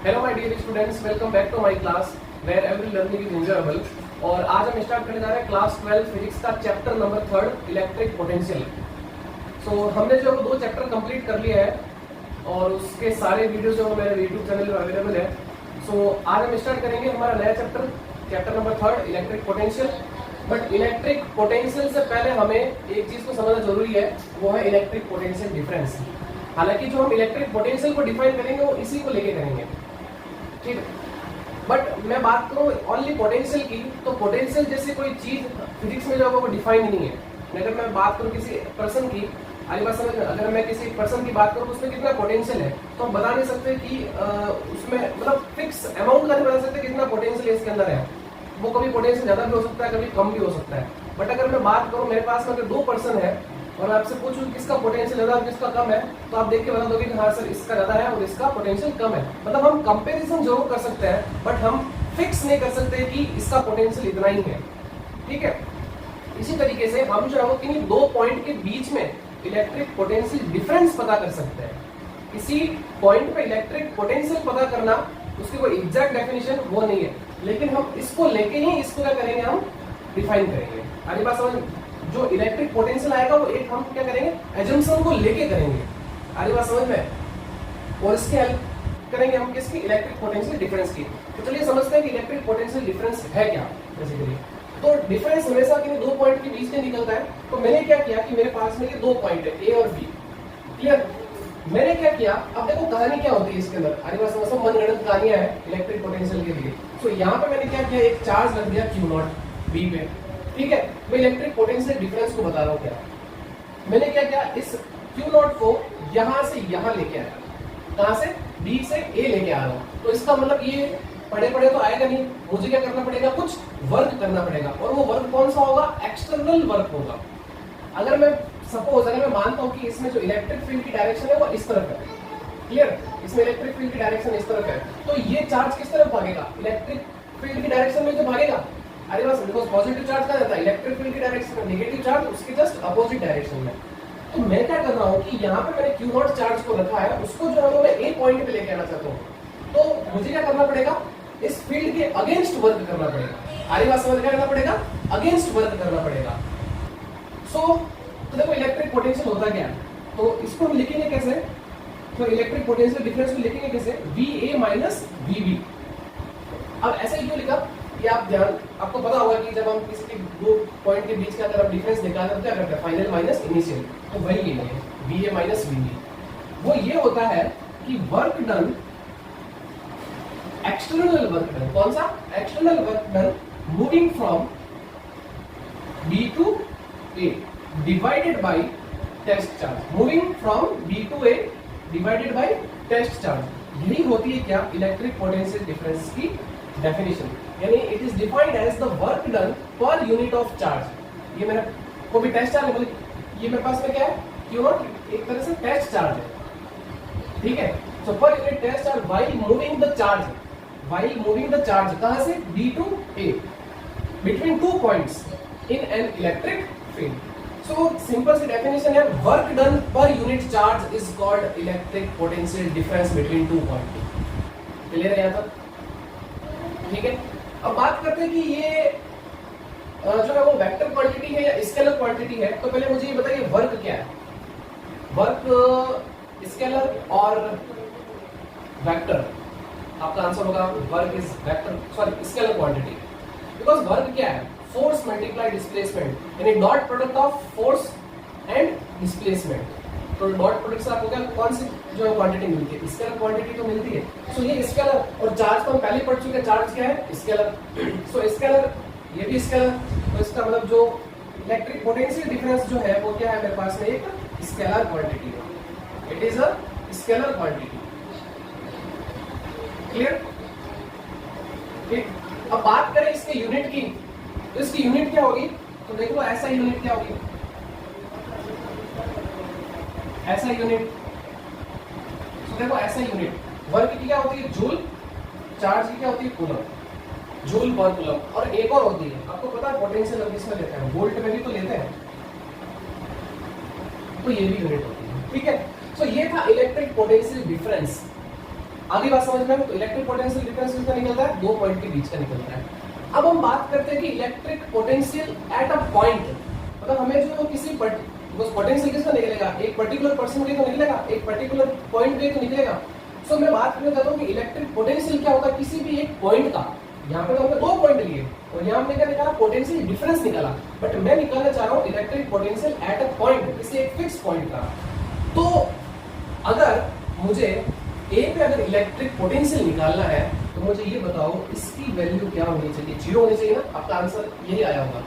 Hello my dear students, welcome back to my class where every learning is enjoyable. और आज हम start करने जा रहे हैं क्लास 12 फिजिक्स का chapter number 3 electric potential. So हमने जो दो चैप्टर कंप्लीट कर लिए हैं और उसके सारे वीडियो जो मेरे यूट्यूब चैनल पर अवेलेबल है। सो आज हम स्टार्ट करेंगे हमारा नया chapter number 3 electric potential. But electric potential से पहले हमें एक चीज को समझना जरूरी है, वो है इलेक्ट्रिक पोटेंशियल डिफरेंस। हालांकि जो हम इलेक्ट्रिक पोटेंशियल को डिफाइन करेंगे वो इसी को लेके करेंगे, ठीक है। बट मैं बात करूं ओनली पोटेंशियल की, तो पोटेंशियल जैसी कोई चीज फिजिक्स में जो है वो डिफाइन नहीं है। अगर मैं बात करूं किसी पर्सन की, आगे बात समझ में, अगर मैं किसी पर्सन की बात करूं तो उसमें कितना पोटेंशियल है, तो हम बता नहीं सकते कि उसमें मतलब फिक्स अमाउंट का नहीं बता सकते कितना पोटेंशियल इसके अंदर है। वो कभी पोटेंशियल ज्यादा भी हो सकता है, कभी कम भी हो सकता है। बट अगर मैं बात करूं मेरे पास अगर दो पर्सन है और मैं आपसे पूछूं किसका पोटेंशियल ज्यादा और किसका कम है, तो आप देख के बता दोगे कि हाँ सर इसका ज्यादा है और इसका पोटेंशियल कम है। मतलब हम कंपैरिजन जरूर कर सकते हैं बट हम फिक्स नहीं कर सकते कि इसका पोटेंशियल इतना ही है, ठीक है। इसी तरीके से हम जो है किन्हीं दो पॉइंट के बीच में इलेक्ट्रिक पोटेंशियल डिफरेंस पता कर सकते हैं। किसी पॉइंट पे इलेक्ट्रिक पोटेंशियल पता करना उसकी कोई एग्जैक्ट डेफिनेशन वो नहीं है, लेकिन हम इसको लेके ही इसको क्या करेंगे, हम डिफाइन करेंगे। आगे बात समझ, जो इलेक्ट्रिक पोटेंशियल आएगा वो एक हम क्या करेंगे, एजम्पशन को लेके करेंगे। आगे बात समझ में, और इसके हेल्प करेंगे हम किसकी, इलेक्ट्रिक पोटेंशियल डिफरेंस की। तो चलिए समझते हैं कि इलेक्ट्रिक पोटेंशियल डिफरेंस है क्या बेसिकली। तो डिफरेंस हमेशा किन्हीं दो पॉइंट के बीच में निकलता है। तो मैंने क्या किया कि मेरे पास में ये दो पॉइंट है ए और बी, क्लियर। मैंने क्या किया, अब देखो कहानी क्या होती है इसके अंदर, आगे बात समझो, मनगढ़ंत कहानियां है इलेक्ट्रिक पोटेंशियल के लिए। तो यहाँ पे मैंने क्या किया, एक चार्ज रख दिया Q0 बी पे, ठीक है। मैं इलेक्ट्रिक पोटेंशियल डिफरेंस को बता रहा हूँ क्या। मैंने क्या किया, इस Q0 को यहां से यहां लेके आया, कहां से, B से A लेके आ रहा हूं। तो इसका मतलब ये पढ़े पढ़े तो आएगा नहीं, मुझे क्या करना पड़ेगा, कुछ वर्क करना पड़ेगा। और वो वर्क कौन सा होगा, एक्सटर्नल वर्क होगा। अगर मैं सपोज, अगर मैं मानता हूं कि इसमें जो इलेक्ट्रिक फील्ड की डायरेक्शन है वो इस तरफ है, क्लियर, इसमें इलेक्ट्रिक फील्ड की डायरेक्शन इस तरफ है, तो ये चार्ज किस तरफ भागेगा, इलेक्ट्रिक फील्ड की डायरेक्शन में जो भागेगा। अरे बस, बिकॉज पॉजिटिव चार्ज कहां जाता है, इलेक्ट्रिक फील्ड की डायरेक्शन में, नेगेटिव चार्ज उसके जस्ट अपोजिट डायरेक्शन में। तो मैं क्या कर रहा हूं कि यहाँ पे मैंने Q0 चार्ज को रखा है, उसको जो है मैं ए पॉइंट पे लेके आना चाहता हूँ। तो मुझे क्या करना पड़ेगा, इस फील्ड के अगेंस्ट वर्क करना पड़ेगा। आगे बात समझ, क्या करना पड़ेगा, अगेंस्ट वर्क करना पड़ेगा। तो देखो इलेक्ट्रिक पोटेंशियल होता क्या है, तो इसको हम लिखेंगे कैसे, तो इलेक्ट्रिक पोटेंशियल डिफरेंस को लिखेंगे कैसे, VA माइनस VB। अब ऐसे ही क्यों लिखा, ये आप ध्यान, आपको पता होगा कि जब हम किसी के दो पॉइंट के बीच का अगर हम डिफरेंस निकालते हैं तो क्या करते हैं, फाइनल माइनस इनिशियल। तो वही ये है VA माइनस VB। वो ये होता है कि work done, external work done, कौन सा, external work done moving from B to A divided by test charge, moving from B to A divided by test charge. यही होती है क्या, इलेक्ट्रिक पोटेंशियल डिफरेंस की डेफिनेशन। यानी it is defined as the work done per unit of charge. ये मेरा को भी टेस्ट चार्ज है, ये मेरे पास में क्या है, Q0 एक तरह से टेस्ट चार्ज है, ठीक है। So per unit test charge while moving the charge, while moving the charge कहां से, B to A between two points in an electric field. So simple सी डेफिनेशन है, work done per unit charge is called electric potential difference between two point. Clear है यहाँ तक, ठीक है। अब बात करते हैं कि ये जो है वो वेक्टर क्वांटिटी है या स्केलर क्वांटिटी है। तो पहले मुझे ये बताइए वर्क क्या है, वर्क स्केलर और वेक्टर। आपका आंसर होगा work is vector, sorry scalar quantity. Because work क्या है, फोर्स मल्टीप्लाई डिस्प्लेसमेंट, यानी dot product of force and displacement. तो डॉट प्रोडक्ट से आपको क्या, कौन सी जो है क्वांटिटी मिलती है, स्केलर क्वांटिटी तो मिलती है। सो ये स्केलर, और चार्ज तो हम पहले पढ़ चुके हैं, चार्ज क्या है, स्केलर। सो स्केलर, ये भी स्केलर। तो इसका मतलब जो इलेक्ट्रिक पोटेंशियल डिफरेंस जो है वो क्या है, मेरे पास में एक स्केलर क्वांटिटी है, it is a scalar quantity, clear, ठीक। अब बात करें इसके यूनिट की, तो इसकी यूनिट क्या होगी, तो देख लो ऐसा यूनिट क्या होगी, ऐसा यूनिट। तो देखो ऐसा यूनिट, वर्क की क्या होती है, जूल, चार्ज की क्या होती है, कूलम, जूल पर कूलम। और एक और होती है, आपको पता है पोटेंशियल हम किसमें लेते हैं, वोल्ट में भी तो लेते हैं, तो ये भी यूनिट होती है, ठीक है। सो ये था इलेक्ट्रिक पोटेंशियल डिफरेंस। आगे बात समझ में? तो इलेक्ट्रिक पोटेंशियल डिफरेंस किसका निकलता है? दो पॉइंट के बीच का निकलता है। अब हम बात करते हैं कि electric potential at a point, मतलब हमें जो किसी पोटेंशियल किसका निकलेगा? एक पर्टिकुलर पर्सन पे तो निकलेगा, एक पर्टिकुलर पॉइंट पे तो निकलेगा। सो मैं बात करना चाहता हूँ कि इलेक्ट्रिक पोटेंशियल क्या होता है किसी भी एक पॉइंट का। यहाँ पे तो हमने दो पॉइंट लिए और यहाँ हमने क्या निकाला? पोटेंशियल डिफरेंस निकाला। बट मैं निकालना चाह रहा हूँ electric potential at a point, किसी एक फिक्स पॉइंट का। तो अगर मुझे ए पे अगर इलेक्ट्रिक पोटेंशियल निकालना है तो मुझे ये बताओ इसकी वैल्यू क्या होनी चाहिए? जीरो होनी चाहिए ना? आपका आंसर यही आया होगा।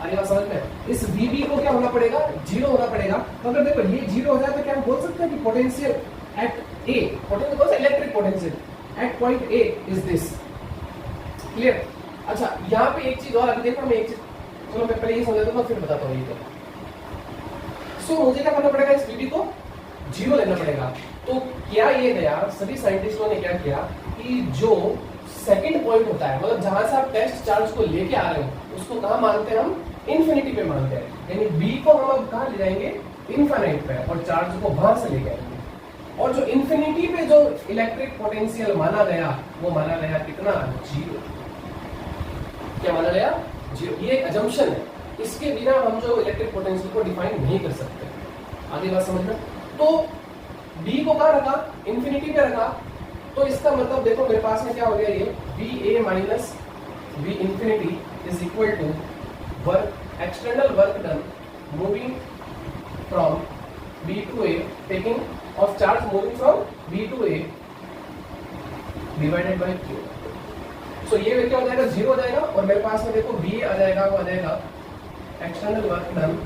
आगे बात समझ में? इस VB को क्या होना पड़ेगा? जीरो होना पड़ेगा। तो अगर देखो ये जीरो हो जाए तो क्या हम बोल सकते हैं कि पोटेंशियल एट ए, पोटेंशियल कौन सा? Electric potential at point A is this. Clear? अच्छा, यहाँ पे एक चीज और अभी देखो, मैं एक चीज, चलो मैं पहले ये समझा दूंगा फिर बताता हूँ ये। सो मुझे क्या करना पड़ेगा? इस VB को जीरो लेना पड़ेगा। तो क्या ये गया, सभी साइंटिस्टों ने क्या किया कि जो सेकंड पॉइंट होता है, मतलब जहां से आप टेस्ट चार्ज को लेके आ रहे हो उसको कहां मानते हैं? हम इन्फिनिटी पे मानते हैं। यानी बी को हम अब कहां ले जाएंगे? इनफाइनाइट पे, और चार्ज को वहां से लेके आएंगे। और जो इन्फिनिटी पे जो इलेक्ट्रिक पोटेंशियल माना गया वो माना गया कितना? जीरो। क्या माना गया? जीरो। ये एक अजम्पशन है, इसके बिना हम जो इलेक्ट्रिक पोटेंशियल को डिफाइन नहीं कर सकते। आगे बात समझ में? तो बी को कहां रखा? इन्फिनिटी पे रखा। तो इसका मतलब देखो मेरे पास में क्या हो गया? ये B A minus B infinity is equal to work, external work done moving from B to A, taking of charge moving from B to A divided by Q. So ये क्या हो जाएगा? जीरो हो जाएगा। और मेरे पास में देखो बी आ जाएगा, वो आ जाएगा external work done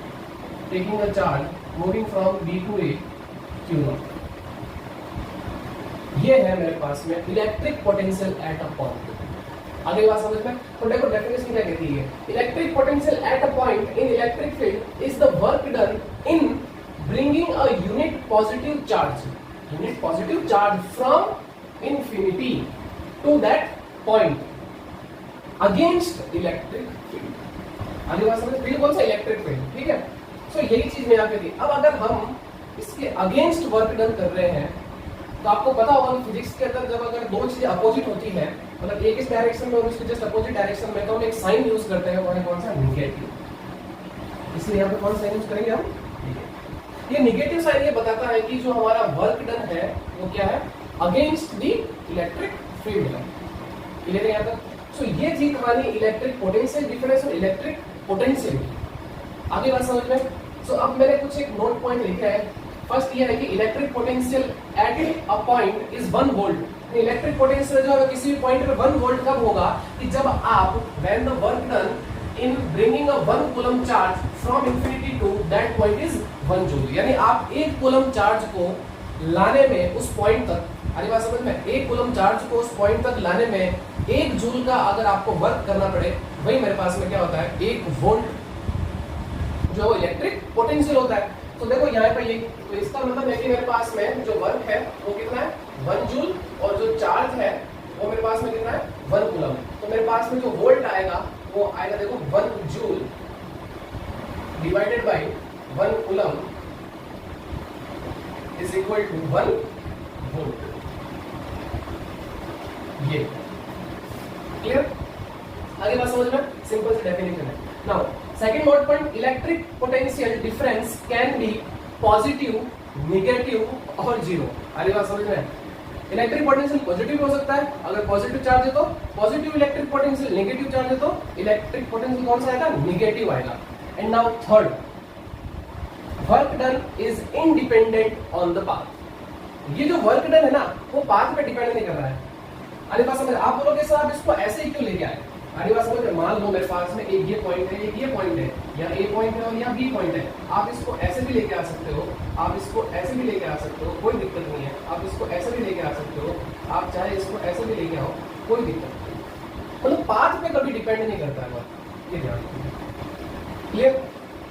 taking a charge moving from B to A Q naught. ये है मेरे पास में electric potential at a point. आगे बात समझ में? तो देखो डेफिनेशन क्या कहती है? Electric potential at a point in electric field is the work done in bringing a unit positive charge from infinity to that point against electric field. आगे बात समझ? फील्ड कौन सा? Electric field. ठीक है? सो यही चीज मैं यहाँ पे दी। अब अगर हम इसके अगेंस्ट वर्क डन कर रहे हैं तो आपको पता होगा कि फिजिक्स के अंदर जब अगर दो चीजें अपोजिट होती हैं, मतलब एक इस डायरेक्शन में और उसके जस्ट अपोजिट डायरेक्शन में, तो हम एक साइन यूज करते हैं, वो है कौन सा? नेगेटिव। इसलिए यहाँ पे कौन साइन यूज करेंगे हम? ये नेगेटिव साइन ये बताता है कि जो हमारा वर्क डन है वो क्या है? अगेंस्ट द इलेक्ट्रिक फील्ड है। क्लियर है यहाँ तक? सो ये थी कहानी इलेक्ट्रिक पोटेंशियल डिफरेंस और इलेक्ट्रिक पोटेंशियल। आगे बात समझ में? सो अब मैंने कुछ एक नोट पॉइंट लिखा है। फर्स्ट ये है कि electric potential at a point is 1 volt. Electric potential जो है किसी भी पॉइंट पे 1 वोल्ट कब होगा? कि जब आप when the work done in bringing a 1 coulomb charge from infinity to that point is 1 joule. यानी आप 1 कूलम चार्ज को लाने में उस पॉइंट तक, अरे बात समझ में? 1 कूलम चार्ज को उस पॉइंट तक लाने में 1 जूल का अगर आपको वर्क करना पड़े, वही मेरे पास में क्या होता है? 1 वोल्ट जो इलेक्ट्रिक पोटेंशियल होता है। तो देखो यहाँ पे ये, तो इसका मतलब है कि मेरे पास में जो वर्क है वो कितना है? 1 जूल, और जो चार्ज है वो मेरे पास में कितना है? 1 कूलम। तो मेरे पास में जो वोल्ट आएगा वो आएगा देखो 1 joule divided by 1 coulomb is equal to 1 volt. ये क्लियर? आगे बात समझ में? सिंपल सी डेफिनेशन है। Now second note point, electric potential difference can be positive, negative और जीरो। आगे बात समझ में? इलेक्ट्रिक पोटेंशियल पॉजिटिव हो सकता है, अगर पॉजिटिव चार्ज है तो positive electric potential, negative charge है तो इलेक्ट्रिक पोटेंशियल कौन सा आएगा? नेगेटिव आएगा। And now third, work done is independent on the path. ये जो वर्क डन है ना वो पाथ पे डिपेंड नहीं कर रहा है। अरे बात समझ? आप बोलोगे सर आप इसको ऐसे ही क्यों लेके आए? अरे बात समझ? मान लो मेरे पास में एक ये पॉइंट है, एक ये पॉइंट है, या ए पॉइंट है और या बी पॉइंट है। आप इसको ऐसे भी लेके आ सकते हो, आप इसको ऐसे भी लेके आ सकते हो, कोई दिक्कत नहीं है। आप इसको ऐसे भी लेके आ सकते हो, आप चाहे इसको ऐसे भी लेके आओ, कोई दिक्कत नहीं। मतलब पाथ पे कभी डिपेंड नहीं करता है, ये ध्यान रखिए। क्लियर?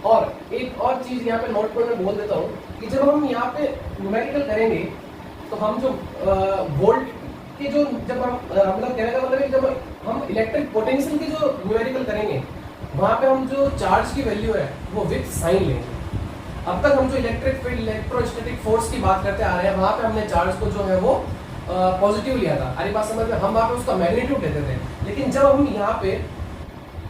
और एक और चीज यहाँ पे नोट पर मैं बोल देता हूँ कि जब हम यहाँ पे न्यूमेरिकल करेंगे तो हम जो वोल्ट कि जो जब हम मतलब कहने का मतलब है जब हम इलेक्ट्रिक पोटेंशियल की जो न्यूमेरिकल करेंगे वहां पे हम जो चार्ज की वैल्यू है वो विद साइन लेंगे। अब तक हम जो इलेक्ट्रिक फील्ड, इलेक्ट्रोस्टैटिक फोर्स की बात करते आ रहे हैं वहां पे हमने चार्ज को जो है वो पॉजिटिव लिया था, अरे बात समझ में, हम वहाँ पे उसका मैग्नीट्यूड देते थे। लेकिन जब हम यहाँ पे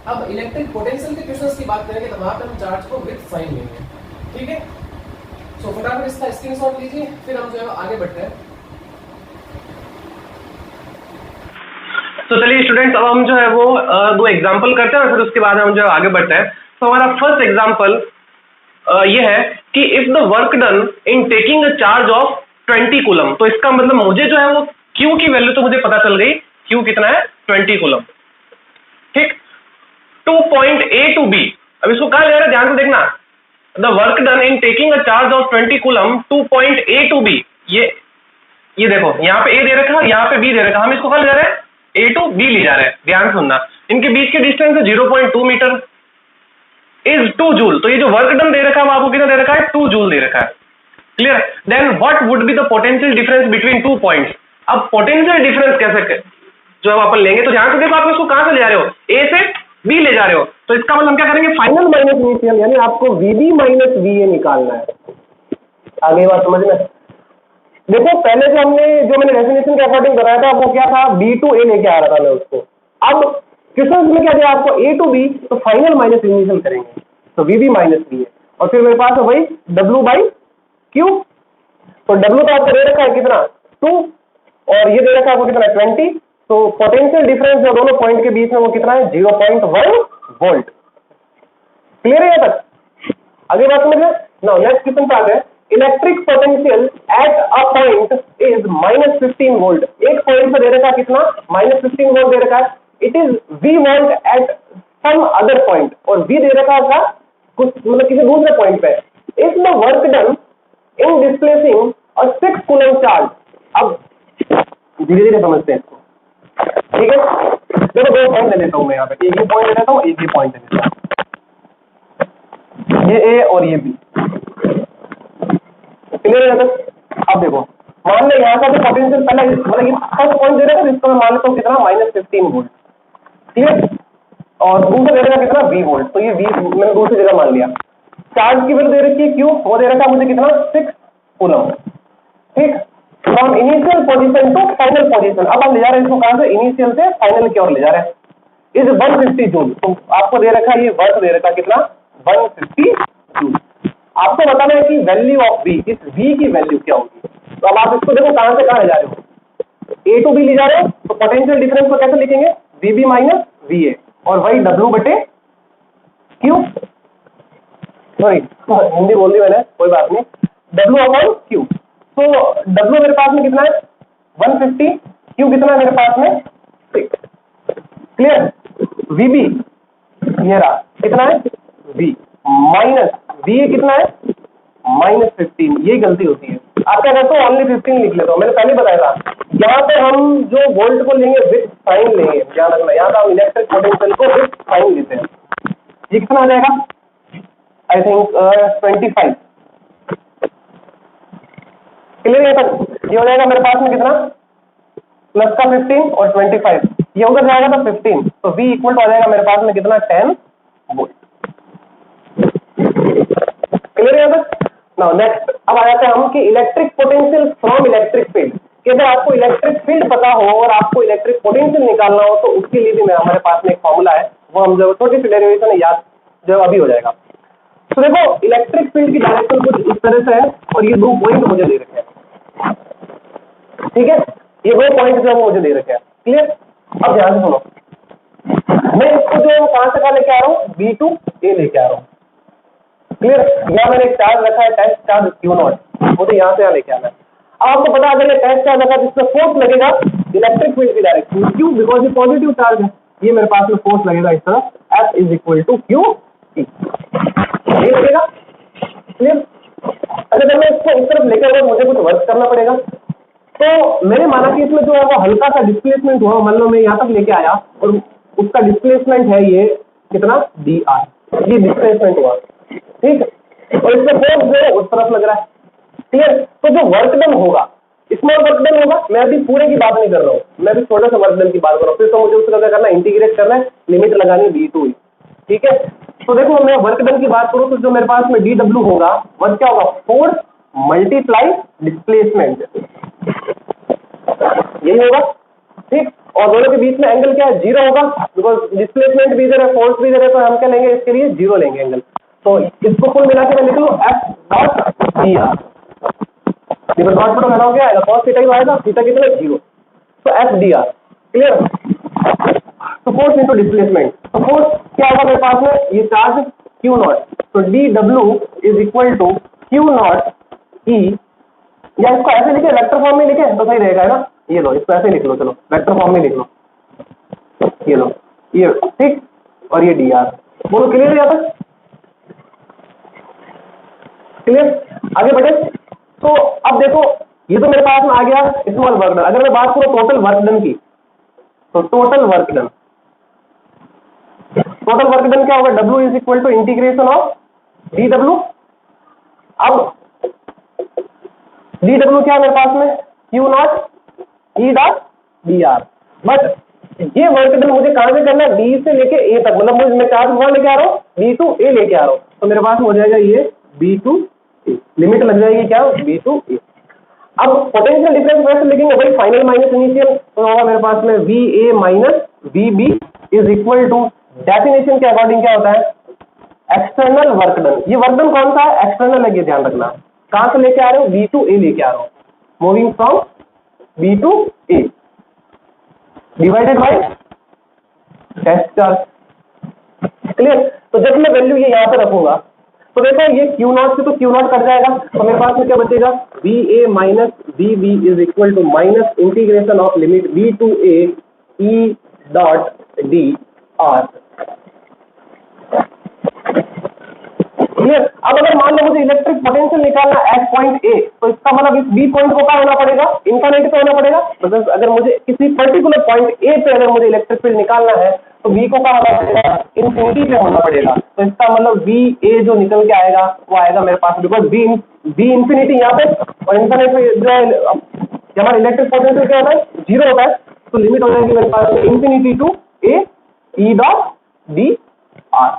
अब इलेक्ट्रिक पोटेंशियल के क्वेश्चंस की बात करेंगे तो वहाँ पे हम चार्ज को विद साइन लेंगे, ठीक है। सो फटाफट इसका स्क्रीनशॉट लीजिए, फिर हम जो है आगे बढ़ते हैं। तो चलिए स्टूडेंट्स, अब हम जो है वो दो एग्जांपल करते हैं और फिर उसके बाद हम जो है आगे बढ़ते हैं। तो हमारा फर्स्ट एग्जांपल ये है कि if the work done in taking a charge of 20 coulomb, तो इसका मतलब मुझे जो है वो Q की वैल्यू तो मुझे पता चल गई, Q कितना है 20 कूलम, ठीक। To point A to B, अब इसको कहा जा रहा है, ध्यान से देखना, the work done in taking a charge of 20 coulomb to point A to B, ये देखो यहाँ पे A दे रखा है, यहाँ पे B दे रखा है, हम इसको कहा ले जा रहे हैं A टू B ले जा रहे हैं। ध्यान सुनना, इनके बीच के डिस्टेंस है 0.2 मीटर, इज 2 जूल, तो ये जो वर्क डन दे रखा है वो आपको कितना दे रखा है, 2 जूल दे रखा है, clear. Then what would be the potential difference between 2 points, अब पोटेंशियल डिफरेंस कैसे जो है अपन लेंगे, तो ध्यान से देखो, आप इसको कहां से ले जा रहे हो, A से B ले जा रहे हो, तो इसका मतलब हम क्या करेंगे, फाइनल माइनस इनिशियल, यानी आपको VB माइनस VA निकालना है। आगे बात समझ में, देखो पहले जो मैंने डेफिनेशन के अकॉर्डिंग बताया था वो क्या था, B टू A लेके आ रहा था मैं उसको, अब क्वेश्चन में क्या दिया आपको, A टू B, तो फाइनल माइनस इनिशियल करेंगे, तो VB माइनस VA, और फिर मेरे पास है वही W बाई Q, तो W तो आपको दे रखा है कितना 2, और ये दे रखा है आपको कितना 20, तो पोटेंशियल डिफरेंस जो दोनों पॉइंट के बीच में वो कितना है 0.1 वोल्ट, क्लियर है यहाँ तक। आगे बात समझ में, नाउ नेक्स्ट क्वेश्चन पे आ गए, electric potential at a point is -15 volt, एक पॉइंट पे दे रखा है कितना -15 वोल्ट दे रखा है, it is V volt at some other point, और V दे रखा है कुछ मतलब किसी दूसरे पॉइंट पे, if the work done in displacing a 6 coulomb charge, अब धीरे धीरे समझते हैं इसको, ठीक है। देखो दो पॉइंट ले लेता हूं मैं यहाँ पे, एक ये पॉइंट ले लेता हूँ, एक ये पॉइंट ले लेता हूँ, ये A और ये B, क्लियर है। अब देखो मान लो यहाँ का तो पोटेंशियल पहले मतलब ये फर्स्ट पॉइंट दे रहा है, इसको मैं मान लेता हूँ कितना -15 वोल्ट, क्लियर, और दूसरा दे रखा कितना V वोल्ट, तो ये V मैंने दूसरी जगह मान लिया। चार्ज की वैल्यू दे रखी है Q, वो दे रखा है मुझे कितना 6 कूलम, ठीक। From initial position to final position, अब हम ले जा रहे हैं इसको कहां से, इनिशियल से फाइनल की ओर ले जा रहे हैं, इज 150 जूल, तो आपको दे रखा है ये वर्क दे रखा कितना 150 जूल, आपको बताना है कि वैल्यू ऑफ V, इस V की वैल्यू क्या होगी। तो अब आप इसको देखो कहां से कहां ले जा रहे हो, A टू B ले जा रहे हो, तो पोटेंशियल डिफरेंस को कैसे लिखेंगे, VB माइनस VA, और वही W बटे Q, सॉरी हिंदी बोल दी मैंने, कोई बात नहीं, W अपॉन Q, तो W मेरे पास में कितना है 150, Q कितना है मेरे पास में 6, क्लियर। VB ये रहा कितना है V माइनस VA कितना है -15, ये गलती होती है, आप क्या करते हो ओनली 15 लिख लेते हो, मैंने पहले बताया था, यहाँ पे हम जो वोल्ट को लेंगे विथ साइन लेंगे, ध्यान रखना, यहाँ पे हम इलेक्ट्रिक पोटेंशियल को विथ साइन लेते हैं, ये कितना आ जाएगा आई थिंक 25, क्लियर है तक, ये हो जाएगा मेरे पास में कितना प्लस का 15 और 25, ये उधर जाएगा तो 15, तो V इक्वल टू आ जाएगा मेरे पास में कितना 10 वोल्ट, क्लियर है तक। नाउ नेक्स्ट अब आ जाते हैं हम कि electric potential from electric field, कि अगर आपको इलेक्ट्रिक फील्ड पता हो और आपको इलेक्ट्रिक पोटेंशियल निकालना हो तो उसके लिए भी हमारे पास में एक फॉर्मूला है, वो हम जो छोटी सी डेरिवेशन है याद जो अभी हो जाएगा। तो देखो इलेक्ट्रिक फील्ड की डायरेक्शन कुछ इस तरह से है, और ये 2 पॉइंट मुझे दे रखे हैं, ठीक है, ये 2 पॉइंट जो मुझे दे रखे हैं, क्लियर। अब ध्यान से सुनो, मैं इसको जो कहां से कहां लेके आ रहा हूँ, B टू A लेके आ रहा हूँ, क्लियर। यहाँ मैंने एक चार्ज रखा है टेस्ट चार्ज Q0, मुझे यहाँ से यहाँ लेके आना है। अब आपको पता अगर ये टेस्ट चार्ज रखा जिसमें फोर्स लगेगा इलेक्ट्रिक फील्ड की डायरेक्शन, क्यों, बिकॉज ये पॉजिटिव चार्ज है, ये मेरे पास में फोर्स लगेगा इस तरफ, F is equal to Q, ये लगेगा, क्लियर। अगर मैं इसको इस तरफ लेकर मुझे कुछ वर्क करना पड़ेगा, तो मैंने माना कि इसमें जो है वो हल्का सा डिस्प्लेसमेंट हुआ, मान लो मैं यहाँ तक लेके आया और उसका डिस्प्लेसमेंट है ये कितना dr, ये डिस्प्लेसमेंट हुआ, ठीक है, और इसमें फोर्स जो है उस तरफ लग रहा है, क्लियर। तो जो वर्क डन होगा स्मॉल वर्क डन होगा, मैं अभी पूरे की बात नहीं कर रहा हूँ, मैं अभी छोटे से वर्क डन की बात कर रहा हूँ, फिर तो मुझे उसका क्या करना है, इंटीग्रेट करना है, लिमिट लगानी V टू, ठीक है। तो देखो मैं वर्क डन की बात करूँ तो जो मेरे पास में dW होगा वह क्या होगा, फोर्स मल्टीप्लाई डिस्प्लेसमेंट, यही होगा, ठीक। और दोनों के बीच में एंगल क्या है, 0 होगा, बिकॉज डिस्प्लेसमेंट भी इधर है, फोर्स भी इधर है, तो हम क्या लेंगे इसके लिए 0 लेंगे एंगल। तो इसको कुल मिला के मैं लिख लूँ F dot D are, dot product हटा हो गया, cos थीटा ही आएगा, थीटा कितना 0, तो F डी आर, क्लियर। तो फोर्स इनटू डिस्प्लेसमेंट, तो फोर्स क्या होगा मेरे पास में, ये चार्ज Q नॉट, तो D W is equal to Q naught E, या इसको ऐसे लिखे वेक्टर फॉर्म में लिखे तो सही रहेगा, है ना। ये लो इसको ऐसे लिख लो, चलो वेक्टर फॉर्म में लिख लो, ये लो ये, ठीक। और ये डी आर, बोलो क्लियर है यहाँ तक, क्लियर। आगे बढ़े, तो अब देखो ये तो मेरे पास में आ गया स्मॉल वर्क डन। अगर मैं बात करूं टोटल वर्क डन की, तो टोटल वर्क डन क्या होगा, W is equal to integration of D W. अब डी डब्ल्यू क्या है मेरे पास में, Q naught E dot D R. But ये वर्क डन मुझे कहां से करना है, बी से लेके ए तक, मतलब मुझे मैं चार्ज वहां लेके आ रहा हूँ, बी टू ए लेके आ रहा हूँ, तो मेरे पास हो जाएगा ये बी टू ए, लिमिट लग जाएगी क्या, बी टू ए। अब पोटेंशियल डिफरेंस वैसे लिखेंगे भाई, फाइनल माइनस इनिशियल, तो होगा मेरे पास में V A minus V B is equal to, definition के अकॉर्डिंग क्या होता है, एक्सटर्नल वर्क डन। ये वर्क डन कौन सा है, एक्सटर्नल है, ये ध्यान रखना। कहां से लेके आ रहे हो, बी टू ए लेके आ रहा हूं, moving from B to A, divided by test charge, clear. तो जब मैं वैल्यू ये यहां पे रखूंगा, तो देखो ये Q नॉट से तो Q नॉट कट जाएगा, तो मेरे पास में क्या बचेगा, V A minus V B is equal to minus integration of limit B to A E dot D R, clear. अब अगर मान लो मुझे इलेक्ट्रिक पोटेंशियल निकालना एट पॉइंट ए, तो इसका मतलब इस बी पॉइंट को क्या होना पड़ेगा, इनफिनिटी पे होना पड़ेगा। मतलब अगर मुझे किसी पर्टिकुलर पॉइंट ए पे अगर मुझे इलेक्ट्रिक फील्ड निकालना है, तो बी को क्या होना पड़ेगा, इनफिनिटी पे होना पड़ेगा। तो इसका मतलब बी ए जो निकल के आएगा वो आएगा मेरे पास, बिकॉज बी इनफिनिटी यहाँ पे, और इनफिनिटी जो है हमारा इलेक्ट्रिक पोटेंशियल क्या होता है, 0 होता है, तो लिमिट हो जाएगी मेरे पास infinity to A E dot D R.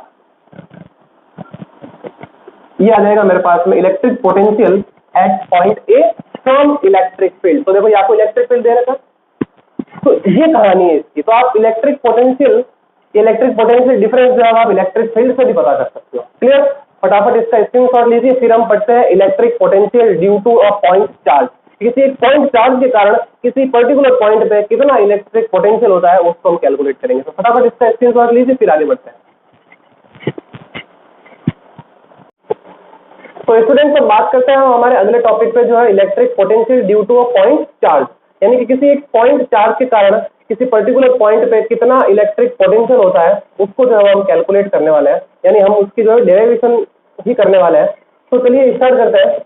ये आ जाएगा मेरे पास में electric potential at point A from electric field. तो देखो यहाँ को इलेक्ट्रिक फील्ड दे रखा, तो ये कहानी है इसकी। तो आप इलेक्ट्रिक पोटेंशियल डिफरेंस जो है आप इलेक्ट्रिक फील्ड से भी पता कर सकते हो, क्लियर। फटाफट इसका स्क्रीनशॉट लीजिए, फिर हम पढ़ते हैं electric potential due to a point charge. किसी एक पॉइंट चार्ज के कारण किसी पर्टिकुलर पॉइंट पे कितना इलेक्ट्रिक पोटेंशियल होता है उसको हम कैलकुलेट करेंगे। तो फटाफट इसका स्क्रीनशॉट लीजिए, फिर आगे बढ़ते हैं। तो स्टूडेंट्स अब बात करते हैं हम हमारे अगले टॉपिक पे, जो है electric potential due to a point charge, यानी कि किसी एक पॉइंट चार्ज के कारण किसी पर्टिकुलर पॉइंट पे कितना इलेक्ट्रिक पोटेंशियल होता है उसको जो है हम कैलकुलेट करने वाले हैं, यानी हम उसकी जो है डेरिवेशन ही करने वाले हैं। तो चलिए स्टार्ट करते हैं।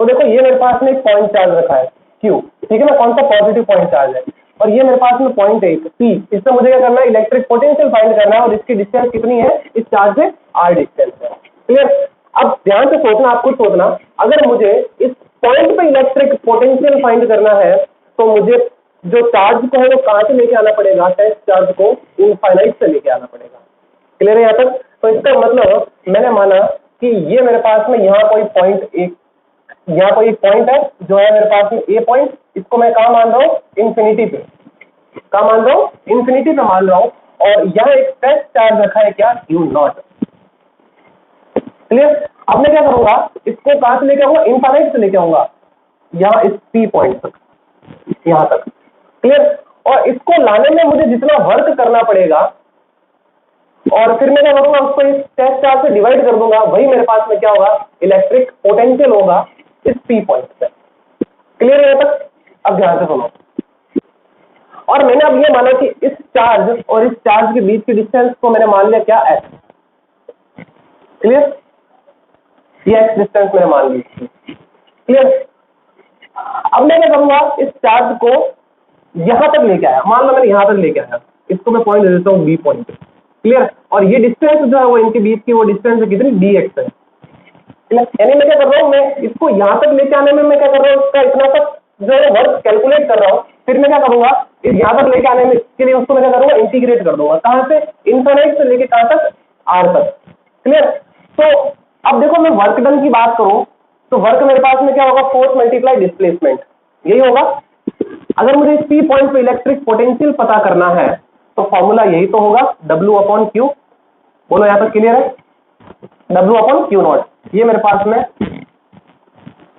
तो देखो ये मेरे पास में एक पॉइंट चार्ज रखा है Q, ठीक है ना, कौन सा, पॉजिटिव पॉइंट चार्ज है, और ये मेरे पास में पॉइंट है P। इससे मुझे क्या करना है, इलेक्ट्रिक पोटेंशियल फाइंड करना है, और इसकी डिस्टेंस कितनी है, इस चार्ज से r डिस्टेंस है, क्लियर। अब ध्यान से सोचना, आप खुद सोचना, अगर मुझे इस पॉइंट पे इलेक्ट्रिक पोटेंशियल फाइंड करना है, तो मुझे जो चार्ज को है वो कहां से लेके आना पड़ेगा, टेस्ट चार्ज को इनफाइनाइट से लेके आना पड़ेगा, क्लियर है यहाँ तक। तो इसका मतलब मैंने माना कि ये मेरे पास में यहाँ कोई पॉइंट है जो है मेरे पास में ए पॉइंट, इसको मैं कहाँ मान रहा हूँ, इन्फिनिटी पे, कहाँ मान रहा हूँ, इन्फिनिटी पे मान रहा हूँ, और यहाँ एक टेस्ट चार्ज रखा है क्या, Q नॉट, क्लियर। अब मैं क्या करूंगा, इसको कहां से लेके आऊंगा, इनफाइनाइट से लेके आऊंगा यहाँ इस P पॉइंट तक, यहां तक, क्लियर। और इसको लाने में मुझे जितना वर्क करना पड़ेगा, और फिर मैं क्या करूंगा, उसको इस टेस्ट चार्ज से डिवाइड कर दूंगा, वही मेरे पास में क्या होगा, इलेक्ट्रिक पोटेंशियल होगा इस P पॉइंट पे, क्लियर है तक। अब ध्यान से सुनो, और मैंने अब ये माना कि इस चार्ज और इस चार्ज के बीच की डिस्टेंस को मैंने मान लिया क्या, h, क्लियर, ये x डिस्टेंस मैंने मान ली, क्लियर। अब मैं क्या करूंगा, इस चार्ज को यहां तक लेके आया, मान लो मैंने यहां तक लेके आया, इसको मैं पॉइंट दे देता हूं B पॉइंट, क्लियर। और ये डिस्टेंस जो है वो इनके बीच की वो डिस्टेंस है कितनी, dx है, क्लियर। यानी मैं क्या कर रहा हूं, मैं इसको यहां तक लेके आने में मैं क्या कर रहा हूं, इसका इतना तक जो है वर्क कैलकुलेट कर रहा हूं, फिर मैं क्या करूंगा, इस यहां तक लेके आने में के लिए उसको मैं क्या करूंगा, इंटीग्रेट कर दूंगा, कहां से, इनफिनिट से लेके कहां तक, r तक, क्लियर। तो अब देखो मैं वर्क डन की बात करूं, तो वर्क मेरे पास में क्या होगा, फोर्स मल्टीप्लाई डिस्प्लेसमेंट, यही होगा। अगर मुझे इस P पॉइंट पे इलेक्ट्रिक पोटेंशियल पता करना है तो फॉर्मूला यही तो होगा, W/Q। बोलो यहां तक क्लियर है? W/Q0, ये मेरे पास में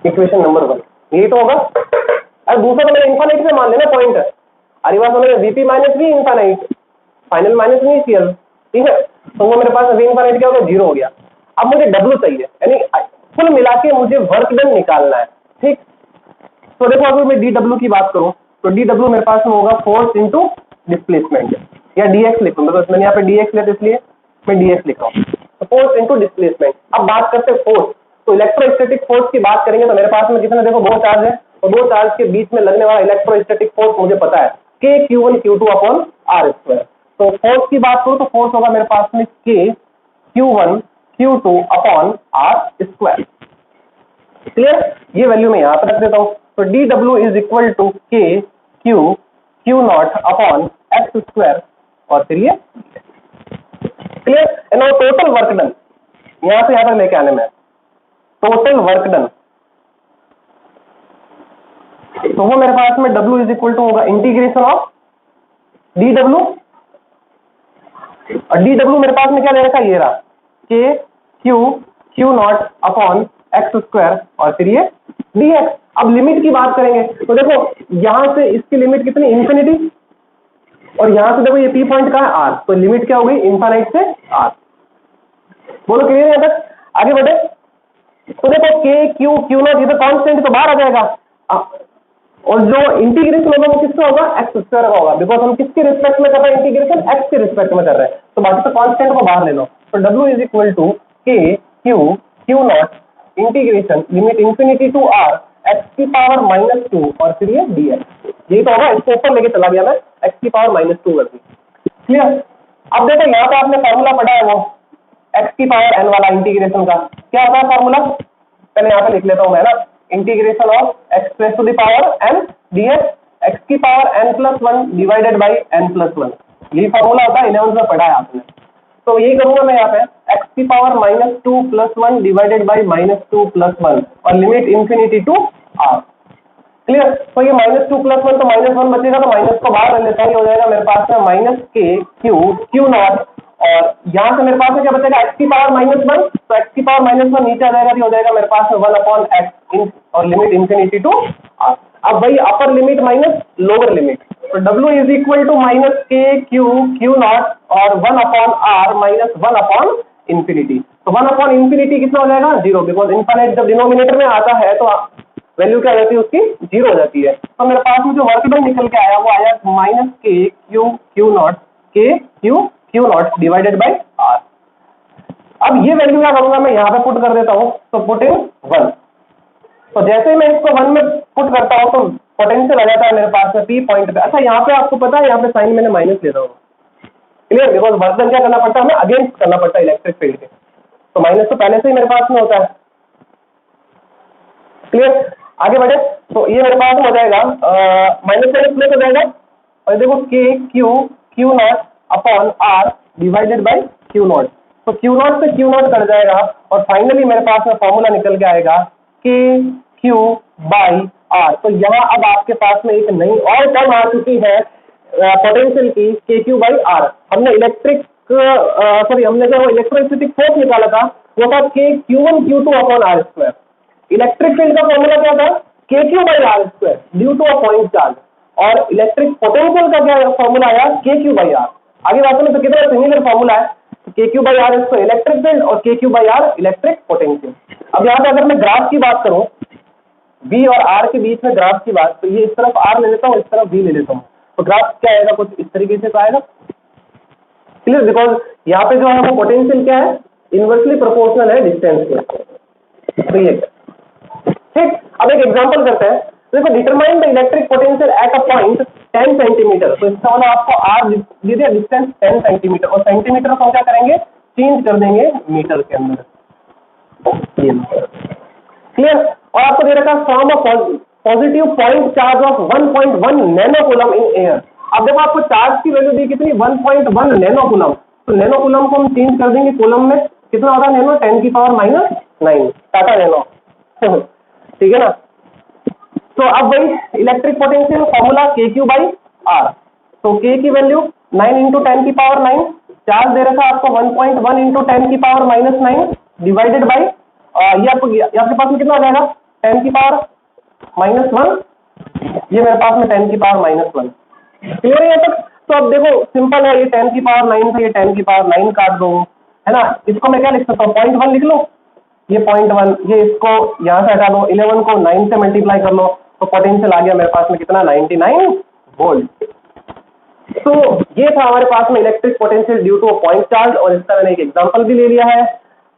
इक्वेशन नंबर 1 यही तो होगा। अरे दूसरा तो मैंने इनफाइनाइट से मान लेना पॉइंट, अरे बात मैंने VP minus V infinite, final minus initial, ठीक है, तो वो मेरे पास V इनफाइनाइट क्या हो गया, 0 हो गया। अब मुझे W चाहिए, यानी कुल मिला के मुझे वर्क डन निकालना है, ठीक। तो देखो अगर मैं DW की बात करूं तो DW मेरे पास में होगा फोर्स इंटू डिस्प्लेसमेंट, या DX लिख लूंगा, मैंने यहाँ पे DX लिया इसलिए मैं DX लिख रहा हूँ, तो फोर्स इंटू डिस्प्लेसमेंट। अब बात करते हैं फोर्स, तो इलेक्ट्रोस्टैटिक फोर्स की बात करेंगे तो मेरे पास में कितना, देखो दो चार्ज है और दो चार्ज के बीच में लगने वाला इलेक्ट्रोस्टैटिक फोर्स मुझे पता है K Q1 Q2 upon R²। तो फोर्स की बात करूं तो फोर्स होगा मेरे पास में K Q1 Q2 upon R²। Clear? ये वैल्यू मैं यहां पर रख देता हूं, तो DW is equal to K Q Q0 upon X² और फिर ये clear. And now total work done, यहां से यहां तक लेके आने में टोटल वर्क डन, तो वो मेरे पास में W इज इक्वल टू होगा इंटीग्रेशन ऑफ DW, और DW मेरे पास में क्या ले रखा है, ये रहा K Q Q0 upon X² और फिर ये dx। अब लिमिट की बात करेंगे तो देखो यहां से इसकी लिमिट कितनी, इंफिनिटी, और यहां से देखो ये P पॉइंट का है R, तो लिमिट क्या हो गई, इनफाइनाइट से R। बोलो क्लियर है? यहां तक आगे बढ़े तो देखो K Q Q0 ये तो कांस्टेंट तो बाहर आ जाएगा, और जो इंटीग्रेशन होगा वो किसका होगा, X² का होगा, बिकॉज हम किसके रिस्पेक्ट में कर रहे हैं इंटीग्रेशन, X के रिस्पेक्ट में कर रहे हैं, तो बाकी तो कांस्टेंट को बाहर ले लो। तो W is equal to K Q Q0 integration limit infinity to R x⁻² और फिर ये dx, यही तो होगा। इसको ऊपर लेके चला गया मैं, x⁻² कर दी। क्लियर? अब देखो यहाँ पे आपने फॉर्मूला पढ़ा है वो x⁻n वाला इंटीग्रेशन का, क्या होता है फॉर्मूला, पहले यहाँ पे लिख लेता हूँ मैं ना, integration of x⁻n dx x⁻n+1 divided by n+1, यही फॉर्मूला होता है, 11th में पढ़ा है आपने। तो यही करूंगा मैं यहाँ पे x⁻² + 1 डिवाइडेड बाई -2 + 1 और limit infinity to R। Clear? तो ये -2 + 1 तो -1 बचेगा, तो माइनस को बाहर ले लेता हूँ, ये हो जाएगा मेरे पास में -K Q Q0, और यहाँ से मेरे पास में क्या बचेगा x⁻−1, तो x⁻−1 नीचे आ जाएगा, तो हो जाएगा मेरे पास में 1/x और लिमिट इंफिनिटी टू R। अब वही upper limit minus lower limit, तो W is equal to -K Q Q0 और 1/R माइनस 1/इंफिनिटी, तो 1/इंफिनिटी कितना हो जाएगा, 0, बिकॉज इनफाइनाइट जब डिनोमिनेटर में आता है तो वैल्यू क्या हो जाती है उसकी, 0 हो जाती है। तो मेरे पास में जो वर्क डन निकल के आया वो आया -K Q Q0 K Q Q0 divided by R। अब ये वैल्यू क्या करूंगा मैं, यहाँ पे पुट कर देता हूँ, तो पुट इन 1, तो जैसे ही मैं इसको 1 में पुट करता हूँ तो पोटेंशियल आ जाता है मेरे पास में P पॉइंट पे। अच्छा यहाँ पे आपको पता है, यहाँ पे साइन मैंने माइनस ले रहा हूँ, क्लियर, बिकॉज वर्क डन क्या करना पड़ता है हमें, अगेंस्ट करना पड़ता है इलेक्ट्रिक फील्ड के, तो माइनस तो पहले से ही मेरे पास में होता है। क्लियर? आगे बढ़े तो ये मेरे पास में हो जाएगा माइनस प्लस हो जाएगा, और देखो K Q Q0 upon R divided by Q0, तो Q0 से Q0 कट जाएगा और फाइनली मेरे पास में फॉर्मूला निकल के आएगा K Q बाई R। तो यहाँ अब आपके पास में एक नई और टर्म आ चुकी है पोटेंशियल की, K Q बाई R। हमने हमने जो इलेक्ट्रोस्टैटिक फोर्स निकाला था वो था K Q1 Q2 upon R²। Electric field का फॉर्मूला क्या था, K Q by R² due to a point charge, और इलेक्ट्रिक पोटेंशियल का क्या फॉर्मूला आया, K Q बाई R। आगे बात में तो कितना सिमिलर फॉर्मूला है, K Q बाई R इसको इलेक्ट्रिक फील्ड और K Q by R electric potential. अब यहाँ पे अगर मैं ग्राफ की बात करूं, V और R के बीच में ग्राफ की बात, तो ये इस तरफ R ले लेता हूँ, इस तरफ V ले लेता हूँ, तो ग्राफ क्या आएगा, कुछ इस तरीके से आएगा। क्लियर? बिकॉज यहाँ पे जो है वो पोटेंशियल क्या है, इनवर्सली प्रोपोर्शनल है डिस्टेंस के। तो ये ठीक। अब एक एग्जांपल करते हैं, देखो determine the electric potential at a point 10 centimetre, तो इसका मतलब आपको R दे दिया डिस्टेंस 10 सेंटीमीटर, और सेंटीमीटर को क्या करेंगे, चेंज कर देंगे मीटर के अंदर। क्लियर? और आपको दे रखा from a positive point charge of 1.1 nano coulomb in air. अब देखो आपको चार्ज की वैल्यू दी कितनी, 1.1 नैनो कूलम, तो नैनो कूलम को हम चेंज कर देंगे कूलम में, कितना होता है नैनो, 10⁻⁹ टाटा नैनो ठीक है ना। तो अब वही इलेक्ट्रिक पोटेंशियल फॉर्मूला KQ/R। तो K की वैल्यू 9 × 10⁻⁹, चार्ज दे रखा आपको 1.1 × 10⁻⁹ डिवाइडेड बाई ये आपके पास में कितना आ जाएगा 10⁻⁻1, ये मेरे पास में 10⁻⁻1। क्लियर है यहाँ तक? तो अब देखो सिंपल है, ये 10⁻9 था, ये 10⁻9 काट दो, है ना। इसको मैं क्या लिख सकता हूँ 0.1 लिख लो, ये 0.1, ये इसको यहाँ से हटा दो, 11 को 9 से मल्टीप्लाई कर लो, तो पोटेंशियल आ गया मेरे पास में कितना 99 वोल्ट। तो ये था हमारे पास में electric potential due to a point charge, और इसका मैंने एक एग्जांपल भी ले लिया है।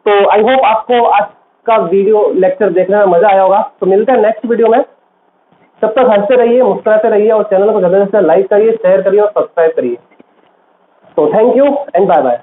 तो आई होप आपको आज का वीडियो लेक्चर देखने में मजा आया होगा। तो मिलते हैं नेक्स्ट वीडियो में, तब तक हंसते रहिए, मुस्कुराते रहिए, और चैनल को ज़्यादा से ज़्यादा लाइक करिए, शेयर करिए और सब्सक्राइब करिए। तो thank you and bye bye.